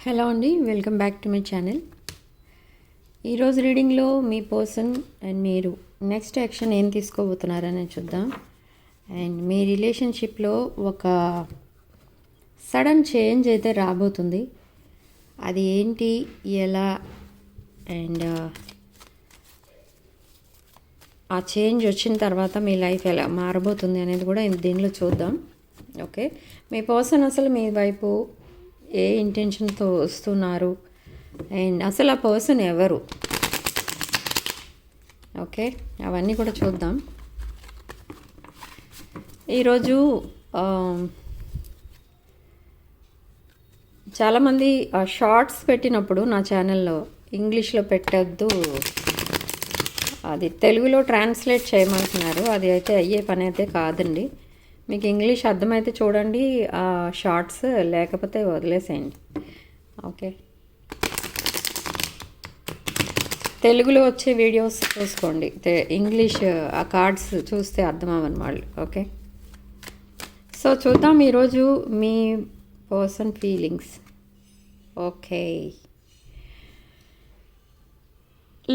Hello అండి, welcome back to my channel. ఈరోజు రీడింగ్లో మీ person and మీరు నెక్స్ట్ యాక్షన్ ఏం తీసుకోబోతున్నారని చూద్దాం. అండ్ మీ రిలేషన్షిప్లో ఒక సడన్ చేంజ్ అయితే రాబోతుంది. అది ఏంటి, ఎలా, అండ్ ఆ చేంజ్ వచ్చిన తర్వాత మీ లైఫ్ ఎలా మారబోతుంది అనేది కూడా దీనిలో చూద్దాం. ఓకే, మీ పర్సన్ అసలు మీ వైపు ఏ ఇంటెన్షన్తో వస్తున్నారు అండ్ అసలు ఆ పర్సన్ ఎవరు, ఓకే, అవన్నీ కూడా చూద్దాం. ఈరోజు చాలామంది షార్ట్స్ పెట్టినప్పుడు నా ఛానల్లో ఇంగ్లీష్లో పెట్టద్దు, అది తెలుగులో ట్రాన్స్లేట్ చేయమంటున్నారు. అది అయితే అయ్యే పని అయితే కాదండి. మీకు ఇంగ్లీష్ అర్థమైతే చూడండి ఆ షార్ట్స్, లేకపోతే వదిలేసేయండి. ఓకే, తెలుగులో వచ్చే వీడియోస్ చూసుకోండి, ఇంగ్లీష్ ఆ కార్డ్స్ చూస్తే అర్థం అవ్వని వాళ్ళు. ఓకే, సో చూద్దాం ఈరోజు మీ person feelings. Okay,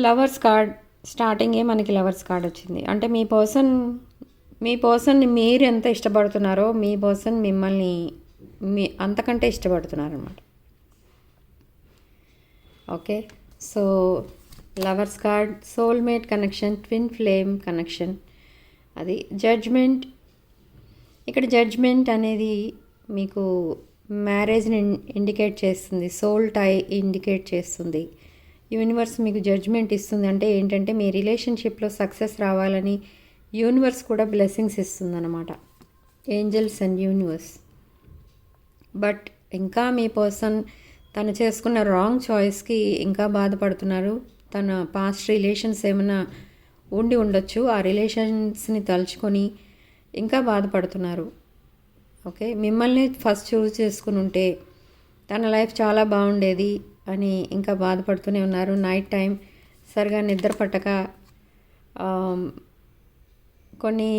lovers card స్టార్టింగే మనకి లవర్స్ కార్డ్ వచ్చింది. అంటే మీ పర్సన్ని మీరు ఎంత ఇష్టపడుతున్నారో మీ పర్సన్ మిమ్మల్ని అంతకంటే ఇష్టపడుతున్నారన్నమాట. Okay, so lovers card, soulmate connection, twin flame connection, అది జడ్జ్మెంట్. ఇక్కడ జడ్జ్మెంట్ అనేది మీకు మ్యారేజ్ని ఇండికేట్ చేస్తుంది, సోల్ టై ఇండికేట్ చేస్తుంది. యూనివర్స్ మీకు జడ్జ్మెంట్ ఇస్తుంది. అంటే ఏంటంటే మీ రిలేషన్షిప్లో సక్సెస్ రావాలని యూనివర్స్ కూడా బ్లెస్సింగ్స్ ఇస్తుందన్నమాట, ఏంజల్స్ అండ్ యూనివర్స్. బట్ ఇంకా మీ పర్సన్ తను చేసుకున్న రాంగ్ చాయిస్కి ఇంకా బాధపడుతున్నారు. తన పాస్ట్ రిలేషన్స్ ఏమైనా ఉండి ఉండొచ్చు, ఆ రిలేషన్స్ని తలుచుకొని ఇంకా బాధపడుతున్నారు. ఓకే, మిమ్మల్ని ఫస్ట్ చూస్ చేసుకుని ఉంటే తన లైఫ్ చాలా బాగుండేది అని ఇంకా బాధపడుతూనే ఉన్నారు. నైట్ టైం సరిగా నిద్ర పట్టక కొన్ని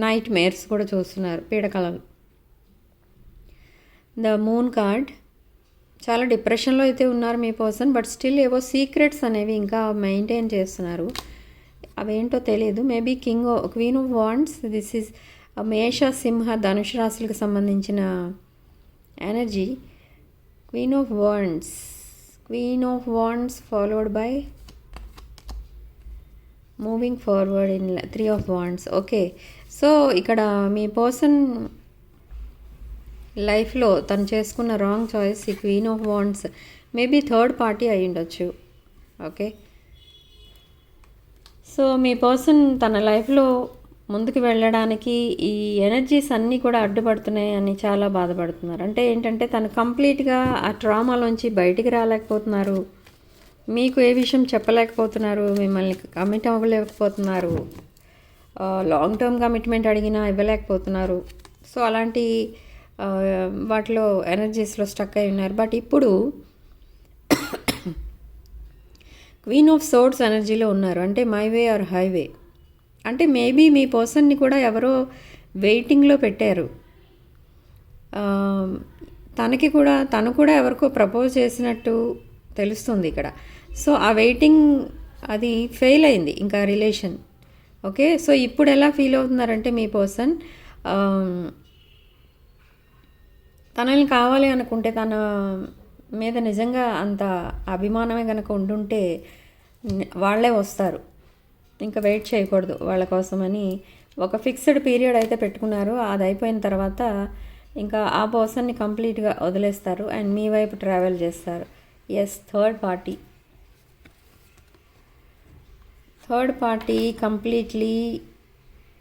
నైట్ మేర్స్ కూడా చూస్తున్నారు, పీడకలలు. ద మూన్ కార్డ్, చాలా డిప్రెషన్లో అయితే ఉన్నారు మీ పర్సన్. బట్ స్టిల్ ఏవో సీక్రెట్స్ అనేవి ఇంకా మెయింటైన్ చేస్తున్నారు. అవేంటో తెలియదు. Maybe queen of wands, this is మేష, సింహ, ధనుష్ రాశులకు సంబంధించిన energy. Queen of wands followed by moving forward in 3 of Wands. Okay, so ఇక్కడ మీ పర్సన్ లైఫ్లో తను చేసుకున్న రాంగ్ చాయిస్ ఈ queen of wands maybe third party అయి ఉండొచ్చు. ఓకే, సో మీ పర్సన్ తన లైఫ్లో ముందుకు వెళ్ళడానికి ఈ ఎనర్జీస్ అన్నీ కూడా అడ్డుపడుతున్నాయి అని చాలా బాధపడుతున్నారు. అంటే ఏంటంటే తను కంప్లీట్గా ఆ ట్రామాలోంచి బయటికి రాలేకపోతున్నారు. మీకు ఏ విషయం చెప్పలేకపోతున్నారు, మిమ్మల్ని కమిట్ అవ్వలేకపోతున్నారు, లాంగ్ టర్మ్ కమిట్మెంట్ అడిగినా ఇవ్వలేకపోతున్నారు. సో అలాంటి వాటిలో ఎనర్జీస్లో స్టక్ అయి ఉన్నారు. బట్ ఇప్పుడు క్వీన్ ఆఫ్ సోర్డ్స్ ఎనర్జీలో ఉన్నారు. అంటే మై వే ఆర్ హైవే. అంటే మేబీ మీ పర్సన్ని కూడా ఎవరో వెయిటింగ్లో పెట్టారు. తను కూడా ఎవరికో ప్రపోజ్ చేసినట్టు తెలుస్తుంది ఇక్కడ. సో ఆ వెయిటింగ్ అది ఫెయిల్ అయింది ఇంకా రిలేషన్. ఓకే, సో ఇప్పుడు ఎలా ఫీల్ అవుతున్నారంటే మీ పర్సన్ తనని కావాలి అనుకుంటే, తన మీద నిజంగా అంత అభిమానమే కనుక ఉండుంటే వాళ్ళే వస్తారు, ఇంకా వెయిట్ చేయకూడదు వాళ్ళ కోసమని ఒక ఫిక్స్డ్ పీరియడ్ అయితే పెట్టుకున్నారు. అది అయిపోయిన తర్వాత ఇంకా ఆ పర్సన్ని కంప్లీట్గా వదిలేస్తారు అండ్ మీ వైపు ట్రావెల్ చేస్తారు. ఎస్, థర్డ్ పార్టీ కంప్లీట్లీ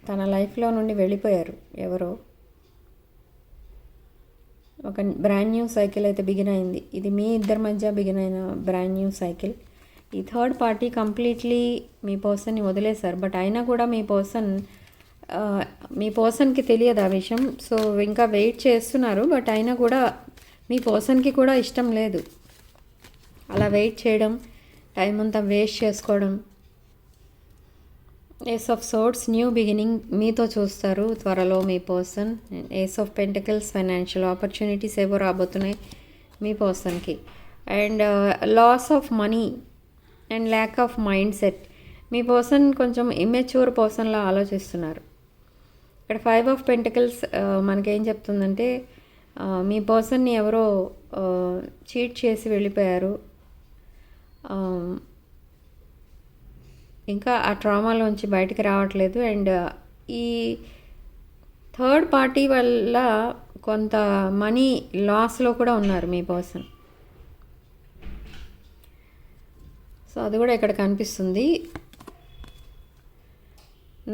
తన లైఫ్లో నుండి వెళ్ళిపోయారు ఎవరో. ఒక బ్రాండ్ న్యూ సైకిల్ అయితే బిగిన్ అయింది. ఇది మీ ఇద్దరి మధ్య బిగిన్ అయిన బ్రాండ్ న్యూ సైకిల్. ఈ థర్డ్ పార్టీ కంప్లీట్లీ మీ పర్సన్ని వదిలేశారు. బట్ అయినా కూడా మీ పర్సన్కి తెలియదు ఆ విషయం. సో ఇంకా వెయిట్ చేస్తున్నారు. బట్ అయినా కూడా మీ పర్సన్కి కూడా ఇష్టం లేదు అలా వెయిట్ చేయడం, టైం అంతా వేస్ట్ చేసుకోవడం. Ace of swords, new beginning మీతో చూస్తారు త్వరలో మీ person. Ace of pentacles, financial opportunities ఏవో రాబోతున్నాయి మీ పర్సన్కి. And loss of money and lack of mindset. మీ పర్సన్ కొంచెం ఇమ్మెచ్యూర్ పర్సన్లా ఆలోచిస్తున్నారు. ఇక్కడ 5 ఆఫ్ పెంటికల్స్ మనకేం చెప్తుందంటే మీ పర్సన్ని ఎవరో చీట్ చేసి వెళ్ళిపోయారు. ఇంకా ఆ ట్రామాలోంచి బయటికి రావట్లేదు. అండ్ ఈ థర్డ్ పార్టీ వల్ల కొంత మనీ లాస్లో కూడా ఉన్నారు మీ పర్సన్. సో అది కూడా ఇక్కడ కనిపిస్తుంది.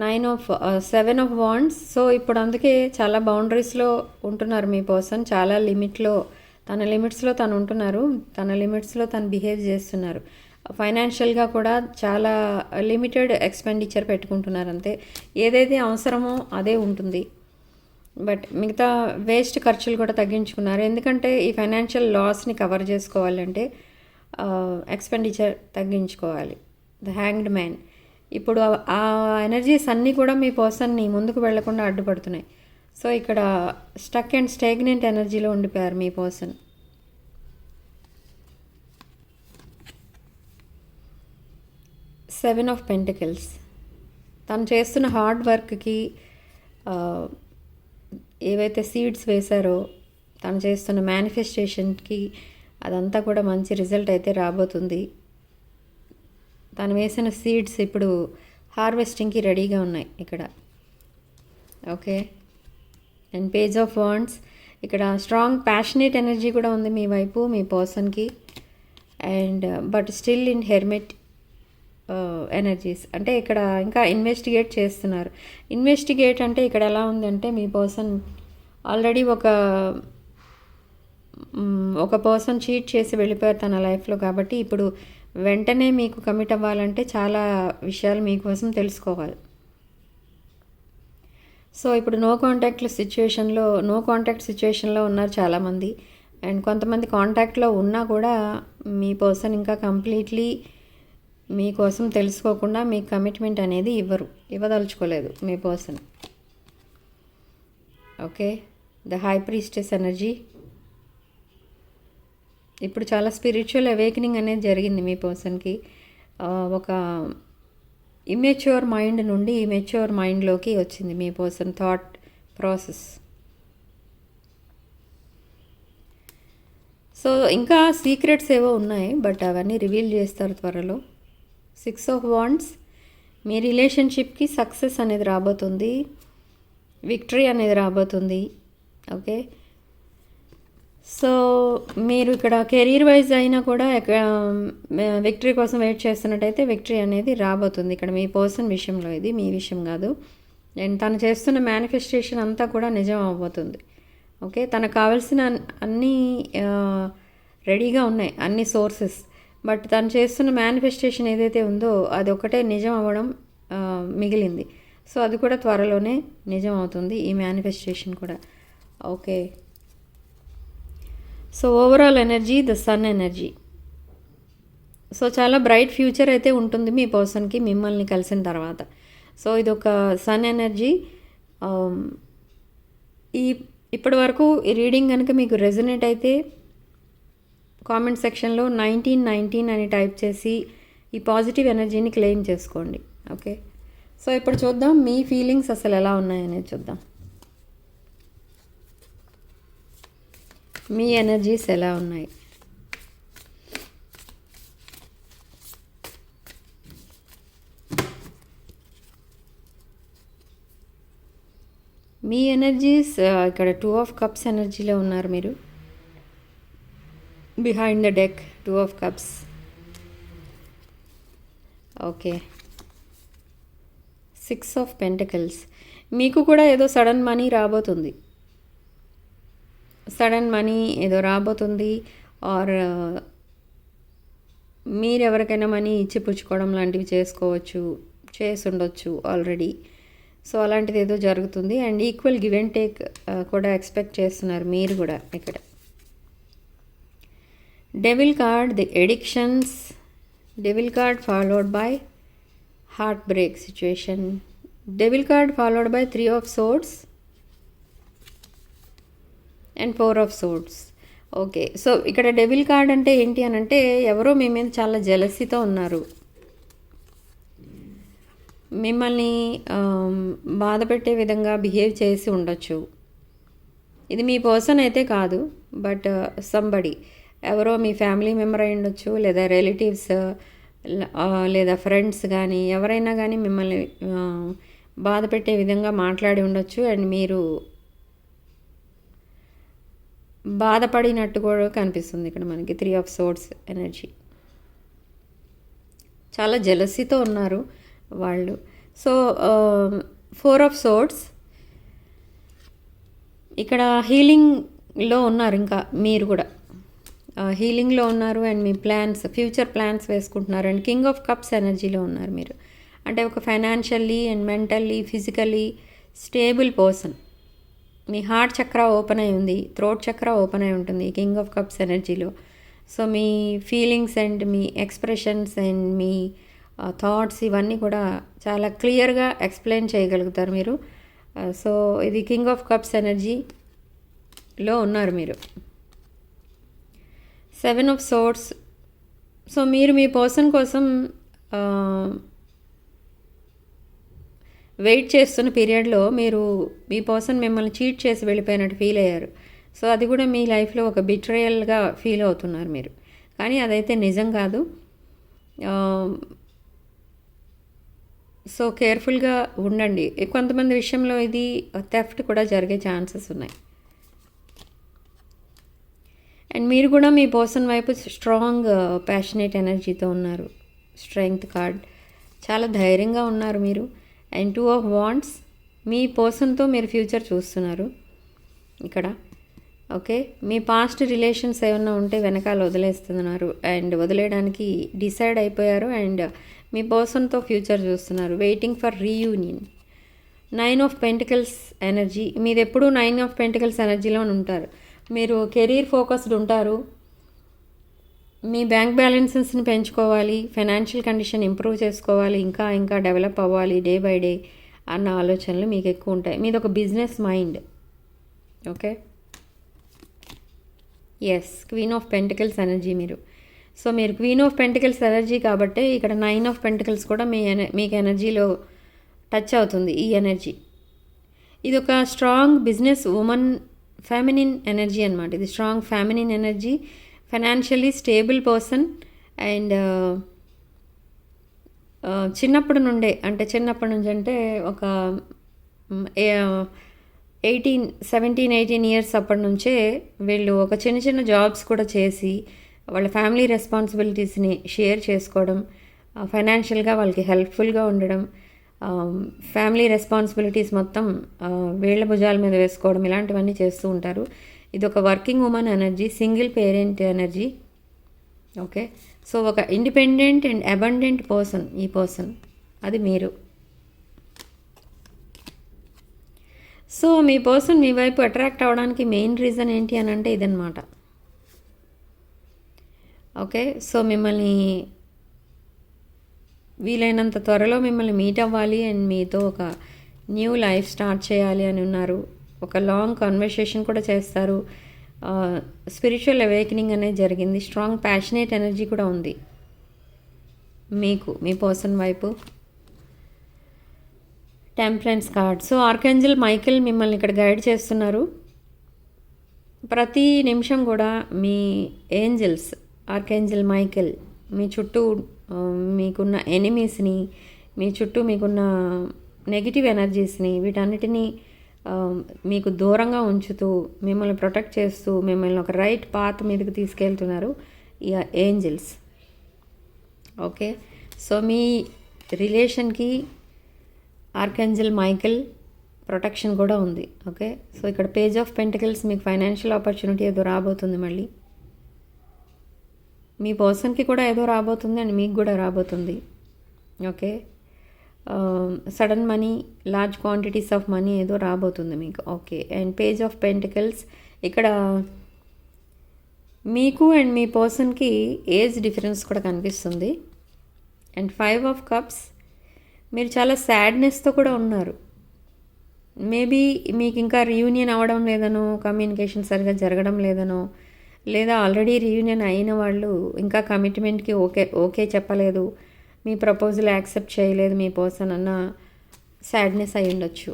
7 ఆఫ్ వాండ్స్. సో ఇప్పుడు అందుకే చాలా బౌండరీస్లో ఉంటున్నారు మీ పర్సన్. చాలా తన లిమిట్స్లో తను ఉంటున్నారు. తన లిమిట్స్లో తను బిహేవ్ చేస్తున్నారు. ఫైనాన్షియల్గా కూడా చాలా లిమిటెడ్ ఎక్స్పెండిచర్ పెట్టుకుంటున్నారు. అంతే, ఏదైతే అవసరమో అదే ఉంటుంది. బట్ మిగతా వేస్ట్ ఖర్చులు కూడా తగ్గించుకున్నారు. ఎందుకంటే ఈ ఫైనాన్షియల్ లాస్ని కవర్ చేసుకోవాలంటే ఎక్స్పెండిచర్ తగ్గించుకోవాలి. The hanged man. ఇప్పుడు ఆ ఎనర్జీస్ అన్నీ కూడా మీ పర్సన్ని ముందుకు వెళ్లకుండా అడ్డుపడుతున్నాయి. సో ఇక్కడ స్టక్ అండ్ స్టాగ్నెంట్ ఎనర్జీలో ఉండిపోయారు మీ పర్సన్. 7 of pentacles. తను చేస్తున్న హార్డ్ వర్క్కి ఏవైతే సీడ్స్ వేశారో, తను చేస్తున్న మేనిఫెస్టేషన్కి అదంతా కూడా మంచి రిజల్ట్ అయితే రాబోతుంది. తను వేసిన సీడ్స్ ఇప్పుడు హార్వెస్టింగ్కి రెడీగా ఉన్నాయి ఇక్కడ. Okay. And page of wands. ఇక్కడ స్ట్రాంగ్ ప్యాషనేట్ ఎనర్జీ కూడా ఉంది మీ వైపు, మీ పర్సన్కి. And but still in hermit energies. అంటే ఇక్కడ ఇంకా ఇన్వెస్టిగేట్ చేస్తున్నారు. ఇన్వెస్టిగేట్ అంటే ఇక్కడ ఎలా ఉందంటే మీ పర్సన్ ఆల్రెడీ ఒక పర్సన్ చీట్ చేసి వెళ్ళిపోయారు తన లైఫ్లో. కాబట్టి ఇప్పుడు వెంటనే మీకు కమిట్ అవ్వాలంటే చాలా విషయాలు మీకోసం తెలుసుకోవాలి. సో ఇప్పుడు నో కాంటాక్ట్ సిచ్యువేషన్లో ఉన్నారు చాలామంది. అండ్ కొంతమంది కాంటాక్ట్లో ఉన్నా కూడా మీ పర్సన్ ఇంకా కంప్లీట్లీ మీకోసం తెలుసుకోకుండా మీకు కమిట్మెంట్ అనేది ఇవ్వదలుచుకోలేదు మీ person. Okay. The high priestess energy. ఇప్పుడు చాలా స్పిరిచువల్ అవేకనింగ్ అనేది జరిగింది మీ పర్సన్కి. ఒక ఇమ్మెచ్యూర్ మైండ్ నుండి మెచ్యూర్ మైండ్లోకి వచ్చింది మీ పర్సన్ థాట్ ప్రాసెస్. సో ఇంకా సీక్రెట్స్ ఏవో ఉన్నాయి, బట్ అవన్నీ రివీల్ చేస్తారు త్వరలో. 6 ఆఫ్ వాండ్స్. మీ రిలేషన్షిప్కి సక్సెస్ అనేది రాబోతుంది, విక్టరీ అనేది రాబోతుంది. ఓకే. సో మీరు ఇక్కడ కెరీర్ వైజ్ అయినా కూడా విక్టరీ కోసం వెయిట్ చేస్తున్నట్టయితే విక్టరీ అనేది రాబోతుంది ఇక్కడ మీ పర్సన్ విషయంలో. ఇది మీ విషయం కాదు. అండ్ తను చేస్తున్న మేనిఫెస్టేషన్ అంతా కూడా నిజం అవ్వబోతుంది. ఓకే. తనకు కావాల్సిన అన్నీ రెడీగా ఉన్నాయి, అన్ని సోర్సెస్. బట్ తను చేస్తున్న మేనిఫెస్టేషన్ ఏదైతే ఉందో అది ఒకటే నిజం అవ్వడం మిగిలింది. సో అది కూడా త్వరలోనే నిజం అవుతుంది, ఈ మేనిఫెస్టేషన్ కూడా. Okay. So overall energy the sun energy. So చాలా బ్రైట్ ఫ్యూచర్ అయితే ఉంటుంది మీ పర్సన్కి మిమ్మల్ని కలిసిన తర్వాత. సో ఇది ఒక సన్ ఎనర్జీ. ఇప్పటి వరకు ఈ రీడింగ్ కనుక మీకు రెజొనేట్ అయితే కామెంట్ సెక్షన్లో 1919 అని టైప్ చేసి ఈ పాజిటివ్ ఎనర్జీని క్లెయిమ్ చేసుకోండి. ఓకే. సో ఇప్పుడు చూద్దాం మీ ఫీలింగ్స్ అసలు ఎలా ఉన్నాయనేది చూద్దాం. మీ ఎనర్జీస్ ఎలా ఉన్నాయి? మీ ఎనర్జీస్ ఇక్కడ 2 ఆఫ్ కప్స్ ఎనర్జీలో ఉన్నారు మీరు. Behind the deck 2 of cups. Okay. 6 of pentacles. మీకు కూడా ఏదో సడన్ మనీ రాబోతుంది, ఏదో రాబోతుంది. ఆర్ మీరు ఎవరికైనా మనీ ఇచ్చి పుచ్చుకోవడం లాంటివి చేసి ఉండొచ్చు ఆల్రెడీ. సో అలాంటిది ఏదో జరుగుతుంది. And equal give and take కూడా ఎక్స్పెక్ట్ చేస్తున్నారు మీరు కూడా ఇక్కడ. Devil card, the addictions. Devil card followed by heart break situation. Devil card followed by 3 of swords and 4 of swords. Okay. So ఇక్కడ డెవిల్ కార్డ్ అంటే ఏంటి అని అంటే ఎవరో మీ మీద చాలా జెలసీతో ఉన్నారు. మిమ్మల్ని బాధ పెట్టే విధంగా బిహేవ్ చేసి ఉండొచ్చు. ఇది మీ పర్సన్ అయితే కాదు, బట్ సంబడి ఎవరో మీ ఫ్యామిలీ మెంబర్ అయి ఉండొచ్చు, లేదా రిలేటివ్స్, లేదా ఫ్రెండ్స్ కానీ ఎవరైనా కానీ మిమ్మల్ని బాధ పెట్టే విధంగా మాట్లాడి ఉండొచ్చు. అండ్ మీరు బాధపడినట్టు కూడా కనిపిస్తుంది ఇక్కడ మనకి 3 ఆఫ్ సోర్డ్స్ ఎనర్జీ. చాలా జెలసీతో ఉన్నారు వాళ్ళు. సో 4 ఆఫ్ సోర్డ్స్ ఇక్కడ హీలింగ్లో ఉన్నారు. ఇంకా మీరు కూడా హీలింగ్లో ఉన్నారు అండ్ మీ ప్లాన్స్, ఫ్యూచర్ ప్లాన్స్ వేసుకుంటున్నారు. అండ్ కింగ్ ఆఫ్ కప్స్ ఎనర్జీలో ఉన్నారు మీరు. అంటే ఒక financially and mentally physically stable person. మీ హార్ట్ చక్ర ఓపెన్ అయి ఉంది, థ్రోట్ చక్ర ఓపెన్ అయి ఉంటుంది కింగ్ ఆఫ్ కప్స్ ఎనర్జీలో. సో మీ ఫీలింగ్స్ అండ్ మీ ఎక్స్ప్రెషన్స్ అండ్ మీ థాట్స్ ఇవన్నీ కూడా చాలా క్లియర్గా ఎక్స్ప్లెయిన్ చేయగలుగుతారు మీరు. సో ఇది కింగ్ ఆఫ్ కప్స్ ఎనర్జీలో ఉన్నారు మీరు. 7 ఆఫ్ సోర్డ్స్. సో మీరు మీ పర్సన్ కోసం వెయిట్ చేస్తున్న పీరియడ్లో మీరు మీ పర్సన్ మిమ్మల్ని చీట్ చేసి వెళ్ళిపోయినట్టు ఫీల్ అయ్యారు. సో అది కూడా మీ లైఫ్లో ఒక బిట్రేయల్గా ఫీల్ అవుతున్నారు మీరు. కానీ అదైతే నిజం కాదు. సో కేర్ఫుల్గా ఉండండి. కొంతమంది విషయంలో ఇది థెఫ్ట్ కూడా జరిగే ఛాన్సెస్ ఉన్నాయి. అండ్ మీరు కూడా మీ పర్సన్ వైపు స్ట్రాంగ్ ప్యాషనేట్ ఎనర్జీతో ఉన్నారు. Strength card. చాలా ధైర్యంగా ఉన్నారు మీరు. And 2 of wands. మీ పర్సన్తో మీరు ఫ్యూచర్ చూస్తున్నారు ఇక్కడ. ఓకే. మీ పాస్ట్ రిలేషన్స్ ఏమన్నా ఉంటే వెనకాల వదిలేస్తున్నారు అండ్ వదిలేయడానికి డిసైడ్ అయిపోయారు. అండ్ మీ పర్సన్తో ఫ్యూచర్ చూస్తున్నారు. Waiting for reunion. 9 of pentacles energy. మీది ఎప్పుడూ 9 ఆఫ్ పెంటికల్స్ ఎనర్జీలో ఉంటారు. మీరు కెరీర్ ఫోకస్డ్ ఉంటారు. మీ బ్యాంక్ బ్యాలెన్సెస్ని పెంచుకోవాలి, ఫైనాన్షియల్ కండిషన్ ఇంప్రూవ్ చేసుకోవాలి, ఇంకా ఇంకా డెవలప్ అవ్వాలి డే బై డే అన్న ఆలోచనలు మీకు ఎక్కువ ఉంటాయి. మీది ఒక business mind. Okay. Yes, queen of pentacles energy మీరు. సో మీరు క్వీన్ ఆఫ్ పెంటికల్స్ ఎనర్జీ కాబట్టి ఇక్కడ 9 ఆఫ్ పెంటికల్స్ కూడా మీకు ఎనర్జీలో టచ్ అవుతుంది ఈ ఎనర్జీ. ఇది ఒక strong business women feminine energy అనమాట. ఇది strong feminine energy. Financially stable person. And చిన్నప్పటి నుంచి అంటే ఒక 17-18 ఇయర్స్ అప్పటి నుంచే వీళ్ళు ఒక చిన్న చిన్న జాబ్స్ కూడా చేసి వాళ్ళ ఫ్యామిలీ రెస్పాన్సిబిలిటీస్ని షేర్ చేసుకోవడం, ఫైనాన్షియల్గా వాళ్ళకి హెల్ప్ఫుల్గా ఉండడం, ఫ్యామిలీ రెస్పాన్సిబిలిటీస్ మొత్తం వీళ్ళ భుజాల మీద వేసుకోవడం, ఇలాంటివన్నీ చేస్తూ ఉంటారు. ఇది ఒక working women energy, single parent energy. Okay. So ఒక ఇండిపెండెంట్ అండ్ అబండెంట్ పర్సన్ ఈ పర్సన్. అది మీరు. సో మీ పర్సన్ మీ వైపు అట్రాక్ట్ అవ్వడానికి మెయిన్ రీజన్ ఏంటి అని అంటే ఇదన్నమాట. ఓకే. సో మిమ్మల్ని వీలైనంత త్వరలో మిమ్మల్ని మీట్ అవ్వాలి అండ్ మీతో ఒక న్యూ లైఫ్ స్టార్ట్ చేయాలి అని ఉన్నారు. ఒక లాంగ్ కన్వర్సేషన్ కూడా చేస్తారు. స్పిరిచువల్ అవేకనింగ్ అనేది జరిగింది. స్ట్రాంగ్ ప్యాషనేట్ ఎనర్జీ కూడా ఉంది మీకు మీ పర్సన్ వైపు. Temperance card. So archangel Michael మిమ్మల్ని ఇక్కడ గైడ్ చేస్తున్నారు. ప్రతి నిమిషం కూడా మీ ఏంజల్స్ ఆర్కేంజల్ మైకేల్ మీ చుట్టూ మీకున్న ఎనిమీస్ని, మీ చుట్టూ మీకున్న నెగిటివ్ ఎనర్జీస్ని, వీటన్నిటినీ మీకు దూరంగా ఉంచుతూ మిమ్మల్ని ప్రొటెక్ట్ చేస్తూ మిమ్మల్ని ఒక రైట్ పాత్ మీదకి తీసుకెళ్తున్నారు ఈ ఏంజల్స్. ఓకే. సో మీ రిలేషన్కి ఆర్కేంజల్ మైకేల్ ప్రొటెక్షన్ కూడా ఉంది. ఓకే. సో ఇక్కడ పేజ్ ఆఫ్ పెంటికల్స్. మీకు ఫైనాన్షియల్ ఆపర్చునిటీ ఏదో రాబోతుంది మళ్ళీ. మీ పర్సన్కి కూడా ఏదో రాబోతుంది అండ్ మీకు కూడా రాబోతుంది. Okay. Sudden money, large quantities of money ఏదో రాబోతుంది మీకు. Okay. And page of pentacles. ఇక్కడ మీకు అండ్ మీ పర్సన్కి ఏజ్ డిఫరెన్స్ కూడా కనిపిస్తుంది. And 5 of cups. మీరు చాలా సాడ్నెస్తో కూడా ఉన్నారు. మేబీ మీకు ఇంకా రీయూనియన్ అవ్వడం లేదనో, కమ్యూనికేషన్ సరిగా జరగడం లేదనో, లేదా ఆల్రెడీ రీయూనియన్ అయిన వాళ్ళు ఇంకా కమిట్మెంట్కి ఓకే చెప్పలేదు, మీ ప్రపోజల్ యాక్సెప్ట్ చేయలేదు మీ పర్సన్ అన్న సాడ్నెస్ అయి ఉండొచ్చు.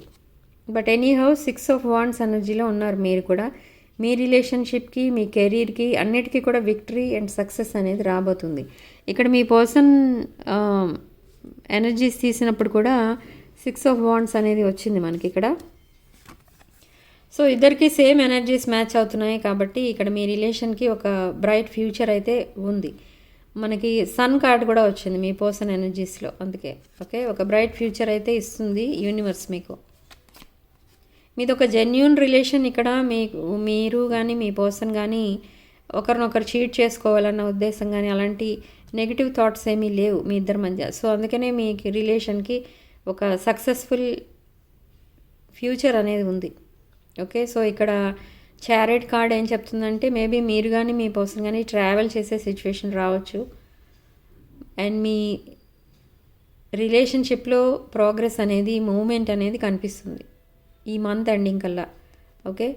బట్ ఎనీహౌ 6 ఆఫ్ వాండ్స్ ఎనర్జీలో ఉన్నారు మీరు కూడా. మీ రిలేషన్షిప్కి, మీ కెరీర్కి అన్నిటికీ కూడా విక్టరీ అండ్ సక్సెస్ అనేది రాబోతుంది. ఇక్కడ మీ పర్సన్ ఎనర్జీస్ తీసినప్పుడు కూడా 6 ఆఫ్ వాండ్స్ అనేది వచ్చింది మనకి ఇక్కడ. సో ఇద్దరికి సేమ్ ఎనర్జీస్ మ్యాచ్ అవుతున్నాయి కాబట్టి ఇక్కడ మీ రిలేషన్కి ఒక బ్రైట్ ఫ్యూచర్ అయితే ఉంది. మనకి సన్ కార్డ్ కూడా వచ్చింది మీ పర్సన్ ఎనర్జీస్లో, అందుకే ఓకే ఒక బ్రైట్ ఫ్యూచర్ అయితే ఇస్తుంది యూనివర్స్ మీకు. మీది ఒక జెన్యూన్ రిలేషన్. ఇక్కడ మీరు కానీ మీ పర్సన్ కానీ ఒకరినొకరు చీట్ చేసుకోవాలన్న ఉద్దేశం కానీ అలాంటి నెగిటివ్ థాట్స్ ఏమీ లేవు మీ ఇద్దరి మధ్య. సో అందుకనే మీ రిలేషన్కి ఒక సక్సెస్ఫుల్ ఫ్యూచర్ అనేది ఉంది. ఓకే, సో ఇక్కడ చారెట్ కార్డ్ ఏం చెప్తుందంటే మేబీ మీరు కానీ మీ పర్సన్ కానీ ట్రావెల్ చేసే సిచ్యువేషన్ రావచ్చు. అండ్ మీ రిలేషన్షిప్లో ప్రోగ్రెస్ అనేది, మూమెంట్ అనేది కనిపిస్తుంది ఈ మంత్ ఎండింగ్ కల్లా. ఓకే,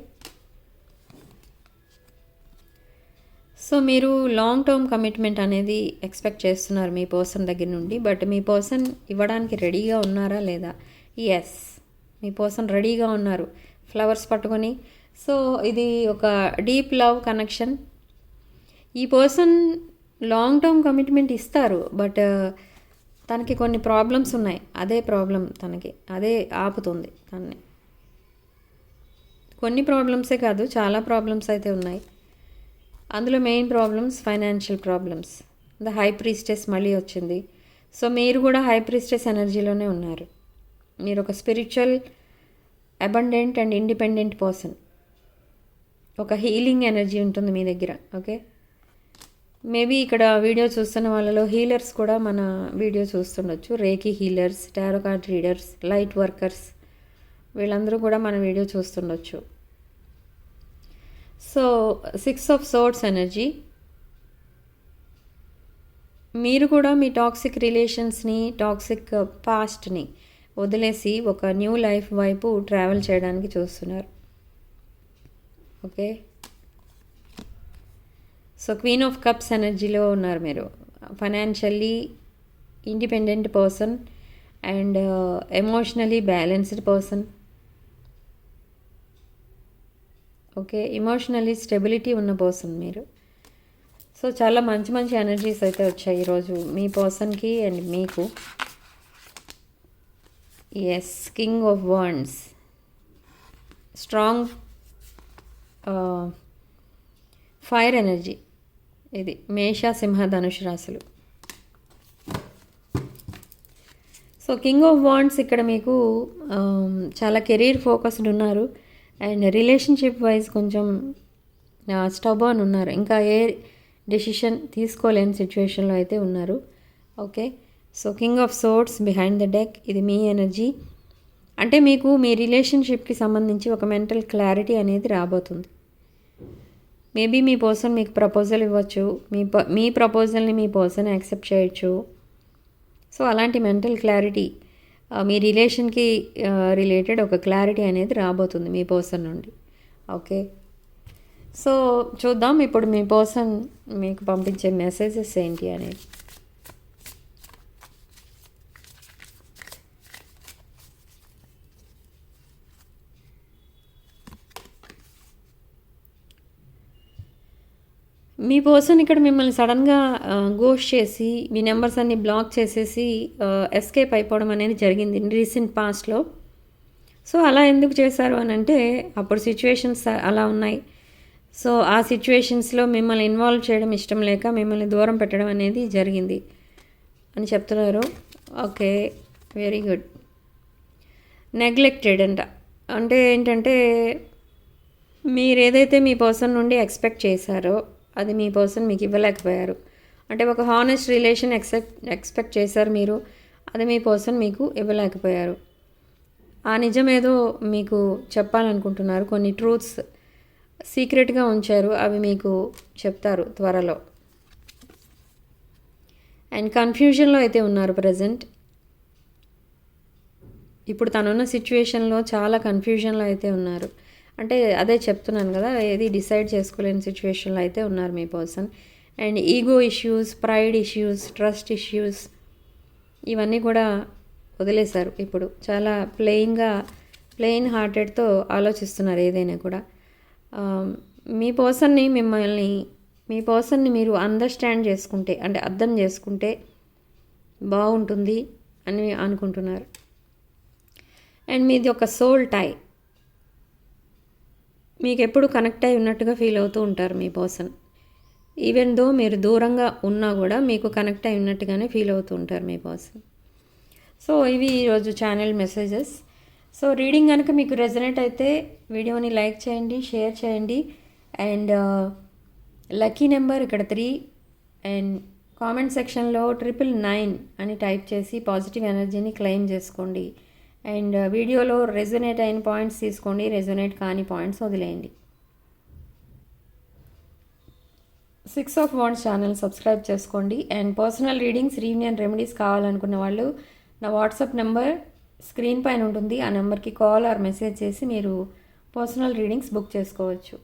సో మీరు లాంగ్ టర్మ్ కమిట్మెంట్ అనేది ఎక్స్పెక్ట్ చేస్తున్నారు మీ పర్సన్ దగ్గర నుండి. బట్ మీ పర్సన్ ఇవ్వడానికి రెడీగా ఉన్నారా లేదా? ఎస్, మీ పర్సన్ రెడీగా ఉన్నారు ఫ్లవర్స్ పట్టుకొని. సో ఇది ఒక డీప్ లవ్ కనెక్షన్. ఈ పర్సన్ లాంగ్ టర్మ్ కమిట్మెంట్ ఇస్తారు, బట్ తనకి కొన్ని ప్రాబ్లమ్స్ ఉన్నాయి. అదే ప్రాబ్లం తనకి, అదే ఆపుతుంది తనని. కొన్ని ప్రాబ్లమ్సే కాదు, చాలా ప్రాబ్లమ్స్ అయితే ఉన్నాయి. అందులో main problems financial problems. The high priestess మళ్ళీ వచ్చింది. సో మీరు కూడా హై ప్రీస్టెస్ ఎనర్జీలోనే ఉన్నారు. మీరు ఒక spiritual, abundant and independent person. ఒక హీలింగ్ ఎనర్జీ ఉంటుంది మీ దగ్గర. ఓకే, మేబీ ఇక్కడ వీడియో చూస్తున్న వాళ్ళలో హీలర్స్ కూడా మన వీడియో చూస్తుండొచ్చు. Reiki healers, tarot card readers, light workers, వీళ్ళందరూ కూడా మన వీడియో చూస్తుండొచ్చు. So 6 of swords energy. మీరు కూడా మీ టాక్సిక్ రిలేషన్స్ని, టాక్సిక్ పాస్ట్ని వదిలేసి ఒక న్యూ లైఫ్ వైపు ట్రావెల్ చేయడానికి చూస్తున్నారు. Okay, so queen of cups ఎనర్జీలో ఉన్నారు మీరు. Financially independent person and emotionally balanced person. Okay, emotionally stability ఉన్న పర్సన్ మీరు. సో చాలా మంచి మంచి ఎనర్జీస్ అయితే వచ్చాయి ఈరోజు మీ పర్సన్కి అండ్ మీకు. Yes, king of wands, strong fire energy. ఇది మేష, సింహ, ధనుష్ రాశులు. సో కింగ్ ఆఫ్ వాండ్స్ ఇక్కడ మీకు చాలా కెరీర్ ఫోకస్డ్ ఉన్నారు అండ్ రిలేషన్షిప్ వైజ్ కొంచెం స్టబర్న్ ఉన్నారు. ఇంకా ఏ డెసిషన్ తీసుకోలేని సిచ్యువేషన్లో అయితే ఉన్నారు. Okay, so king of swords behind the deck, ఇది మీ ఎనర్జీ. అంటే మీకు మీ రిలేషన్షిప్కి సంబంధించి ఒక మెంటల్ క్లారిటీ అనేది రాబోతుంది. మేబీ మీ పర్సన్ మీకు ప్రపోజల్ ఇవ్వచ్చు, మీ ప్రపోజల్ని మీ పర్సన్ యాక్సెప్ట్ చేయొచ్చు. సో అలాంటి మెంటల్ క్లారిటీ, మీ రిలేషన్కి రిలేటెడ్ ఒక క్లారిటీ అనేది రాబోతుంది మీ పర్సన్ నుండి. ఓకే, సో చూద్దాం ఇప్పుడు మీ పర్సన్ మీకు పంపించే మెసేజెస్ ఏంటి అనేది. మీ పర్సన్ ఇక్కడ మిమ్మల్ని సడన్గా గోస్ట్ చేసి మీ నెంబర్స్ అన్ని బ్లాక్ చేసేసి ఎస్కేప్ అయిపోవడం అనేది జరిగింది రీసెంట్ పాస్ట్లో. సో అలా ఎందుకు చేశారు అని అంటే అప్పుడు సిచ్యువేషన్స్ అలా ఉన్నాయి. సో ఆ సిచ్యువేషన్స్లో మిమ్మల్ని ఇన్వాల్వ్ చేయడం ఇష్టం లేక మిమ్మల్ని దూరం పెట్టడం అనేది జరిగింది అని చెప్తున్నారు. Okay, very good. నెగ్లెక్టెడ్ అంటే ఏంటంటే మీరు ఏదైతే మీ పర్సన్ నుండి ఎక్స్పెక్ట్ చేశారో అది మీ పర్సన్ మీకు ఇవ్వలేకపోయారు. అంటే ఒక హానెస్ట్ రిలేషన్ ఎక్స్పెక్ట్ చేశారు మీరు, అది మీ పర్సన్ మీకు ఇవ్వలేకపోయారు. ఆ నిజమేదో మీకు చెప్పాలనుకుంటున్నారు. కొన్ని ట్రూత్స్ సీక్రెట్గా ఉంచారు, అవి మీకు చెప్తారు త్వరలో. అండ్ కన్ఫ్యూజన్లో అయితే ఉన్నారు ప్రజెంట్. ఇప్పుడు తనున్న సిచ్యువేషన్లో చాలా కన్ఫ్యూజన్లో అయితే ఉన్నారు. అంటే అదే చెప్తున్నాను కదా, ఏది డిసైడ్ చేసుకోలేని సిచ్యువేషన్లో అయితే ఉన్నారు మీ person. And ego issues, pride issues, trust issues ఇవన్నీ కూడా వదిలేశారు. ఇప్పుడు చాలా ప్లెయిన్ హార్టెడ్తో ఆలోచిస్తున్నారు ఏదైనా కూడా. మీ పర్సన్ని మీరు అండర్స్టాండ్ చేసుకుంటే, అంటే అర్థం చేసుకుంటే బాగుంటుంది అని అనుకుంటున్నారు. అండ్ మీది ఒక సోల్ టై, మీకు ఎప్పుడు కనెక్ట్ అయి ఉన్నట్టుగా ఫీల్ అవుతూ ఉంటారు మీ పర్సన్. ఈవెన్ దో మీరు దూరంగా ఉన్నా కూడా మీకు కనెక్ట్ అయి ఉన్నట్టుగానే ఫీల్ అవుతూ ఉంటారు మీ పర్సన్. సో ఇవి ఈరోజు ఛానల్ మెసేజెస్. సో రీడింగ్ కనుక మీకు రెజనేట్ అయితే వీడియోని లైక్ చేయండి, షేర్ చేయండి. అండ్ లక్కీ నెంబర్ ఇక్కడ 3. అండ్ కామెంట్ సెక్షన్లో 999 అని టైప్ చేసి పాజిటివ్ ఎనర్జీని క్లెయిమ్ చేసుకోండి. అండ్ వీడియోలో రెజొనేట్ అయిన పాయింట్స్ తీసుకోండి, రెజొనేట్ కాని పాయింట్స్ వదిలేయండి. 6 ఆఫ్ వాండ్స్ ఛానల్ సబ్స్క్రైబ్ చేసుకోండి. And personal readings, reunion remedies కావాలనుకున్న వాళ్ళు నా వాట్సాప్ నెంబర్ స్క్రీన్ పైన ఉంటుంది. ఆ నెంబర్కి కాల్ ఆర్ మెసేజ్ చేసి మీరు పర్సనల్ రీడింగ్స్ బుక్ చేసుకోవచ్చు.